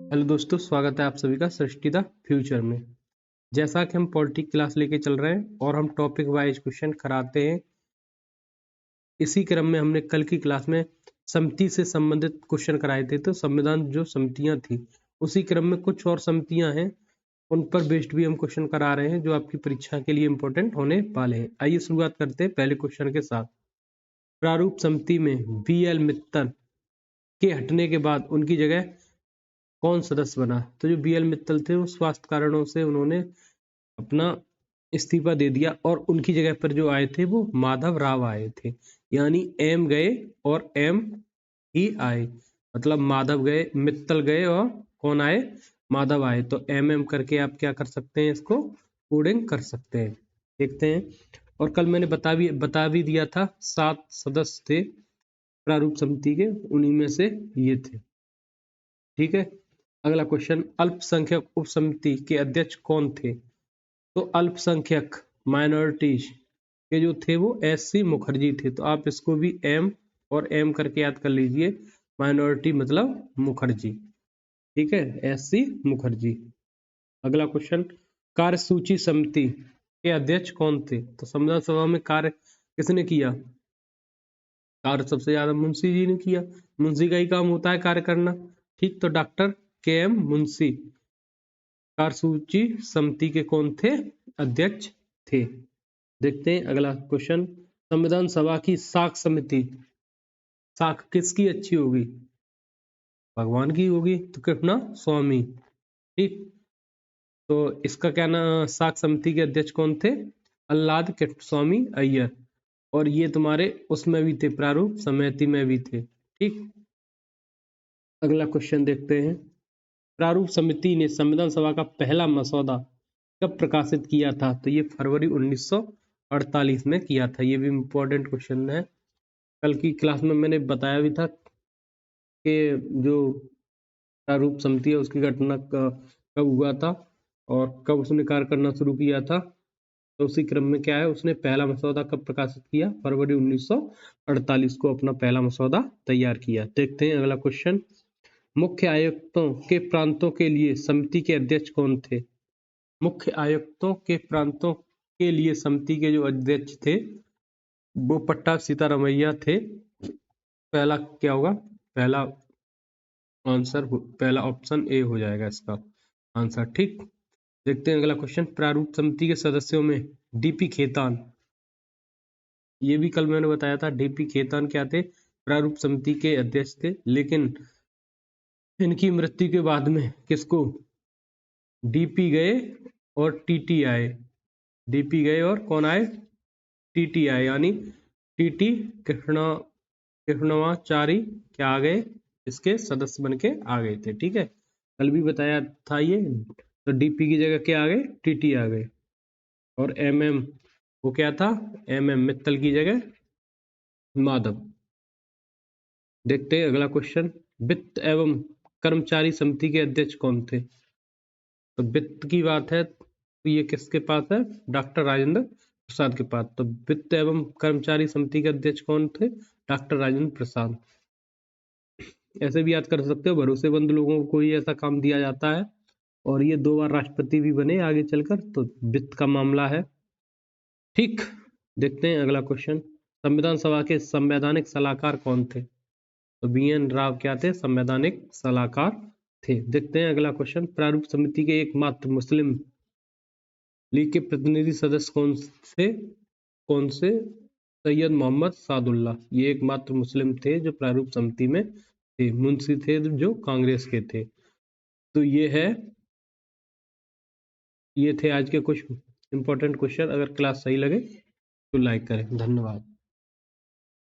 Hello दोस्तों, स्वागत है आप सभी का सृष्टि द फ्यूचर में। जैसा कि हम पॉलिटी क्लास लेके चल रहे हैं और हम टॉपिक वाइज क्वेश्चन कराते हैं, इसी क्रम में हमने कल की क्लास में समिति से संबंधित क्वेश्चन कराए थे। तो संविधान जो समितियां थी उसी क्रम में कुछ और समितियां हैं, उन पर बेस्ड भी हम क्वेश्चन करा रहे हैं जो आपकी परीक्षा के लिए इंपॉर्टेंट होने वाले हैं। आइए शुरुआत करते हैं पहले क्वेश्चन के साथ। प्रारूप समिति में BL मित्तल के हटने के बाद उनकी जगह कौन सदस्य बना? तो जो BL मित्तल थे वो स्वास्थ्य कारणों से उन्होंने अपना इस्तीफा दे दिया और उनकी जगह पर जो आए थे वो माधव राव आए थे। यानी M गए और M ही आए, मतलब माधव गए, मित्तल गए और कौन आए? माधव आए। तो MM करके आप क्या कर सकते हैं, इसको कोडिंग कर सकते हैं। देखते हैं। और कल मैंने बता भी दिया था 7 सदस्य थे प्रारूप समिति के, उन्हीं में से ये थे। ठीक है। अगला क्वेश्चन, अल्पसंख्यक उप समिति के अध्यक्ष कौन थे? तो अल्पसंख्यक माइनॉरिटीज के जो थे वो SC मुखर्जी थे। तो आप इसको भी M और M करके याद कर लीजिए। माइनॉरिटी मतलब मुखर्जी। ठीक है, SC मुखर्जी। अगला क्वेश्चन, कार्यसूची समिति के अध्यक्ष कौन थे? तो संविधान सभा में कार्य किसने किया? कार्य सबसे ज्यादा मुंशी जी ने किया। मुंशी का ही काम होता है कार्य करना। ठीक, तो डॉक्टर KM मुंशी कार्यसूची समिति के कौन थे? अध्यक्ष थे। देखते हैं अगला क्वेश्चन, संविधान सभा की साख समिति, साख किसकी अच्छी होगी? भगवान की होगी, तो कृष्णा स्वामी। ठीक, तो इसका क्या नाम, साख समिति के अध्यक्ष कौन थे? अल्लाद कृष्णस्वामी अय्यर। और ये तुम्हारे उसमें भी थे, प्रारूप समिति में भी थे। ठीक, अगला क्वेश्चन देखते हैं, प्रारूप समिति ने संविधान सभा का पहला मसौदा कब प्रकाशित किया था? तो ये फरवरी 1948 में किया था। ये भी इम्पोर्टेंट क्वेश्चन है। कल की क्लास में मैंने बताया भी था कि जो प्रारूप समिति है उसकी घटना कब हुआ था और कब उसने कार्य करना शुरू किया था। तो उसी क्रम में क्या है, उसने पहला मसौदा कब प्रकाशित किया? फरवरी 1948 को अपना पहला मसौदा तैयार किया। देखते हैं अगला क्वेश्चन, मुख्य आयुक्तों के प्रांतों के लिए समिति के अध्यक्ष कौन थे? मुख्य आयुक्तों के प्रांतों के लिए समिति के जो अध्यक्ष थे वो पट्टा सीतारामैया थे। पहला क्या होगा? पहला आंसर, पहला ऑप्शन ए हो जाएगा इसका आंसर। ठीक, देखते हैं अगला क्वेश्चन, प्रारूप समिति के सदस्यों में DP खेतान, ये भी कल मैंने बताया था। DP खेतान क्या थे? प्रारूप समिति के अध्यक्ष थे, लेकिन इनकी मृत्यु के बाद में किसको? DP गए और TT आए। DP गए और कौन आए? TT आए, यानी TT कृष्णमाचारी क्या आ गए? इसके सदस्य बन के आ गए थे। ठीक है, कल भी बताया था ये। तो DP की जगह क्या आ गए? TT आ गए। और MM वो क्या था? MM मित्तल की जगह माधव। देखते हैं अगला क्वेश्चन, वित्त एवं कर्मचारी समिति के अध्यक्ष कौन थे? तो वित्त की बात है तो ये किसके पास है? डॉक्टर राजेंद्र प्रसाद के पास। तो वित्त एवं कर्मचारी समिति के अध्यक्ष कौन थे? डॉक्टर राजेंद्र प्रसाद। ऐसे भी याद कर सकते हो, भरोसेमंद लोगों को ही ऐसा काम दिया जाता है और ये 2 बार राष्ट्रपति भी बने आगे चलकर। तो वित्त का मामला है। ठीक, देखते हैं अगला क्वेश्चन, संविधान सभा के संवैधानिक सलाहकार कौन थे? तो BN राव क्या थे? संवैधानिक सलाहकार थे। देखते हैं अगला क्वेश्चन, प्रारूप समिति के एकमात्र मुस्लिम लीग के प्रतिनिधि सदस्य कौन से? सैयद मोहम्मद सादुल्ला। ये एकमात्र मुस्लिम थे जो प्रारूप समिति में थे। मुंशी थे जो कांग्रेस के थे। तो ये थे आज के कुछ इंपॉर्टेंट क्वेश्चन। अगर क्लास सही लगे तो लाइक करें। धन्यवाद।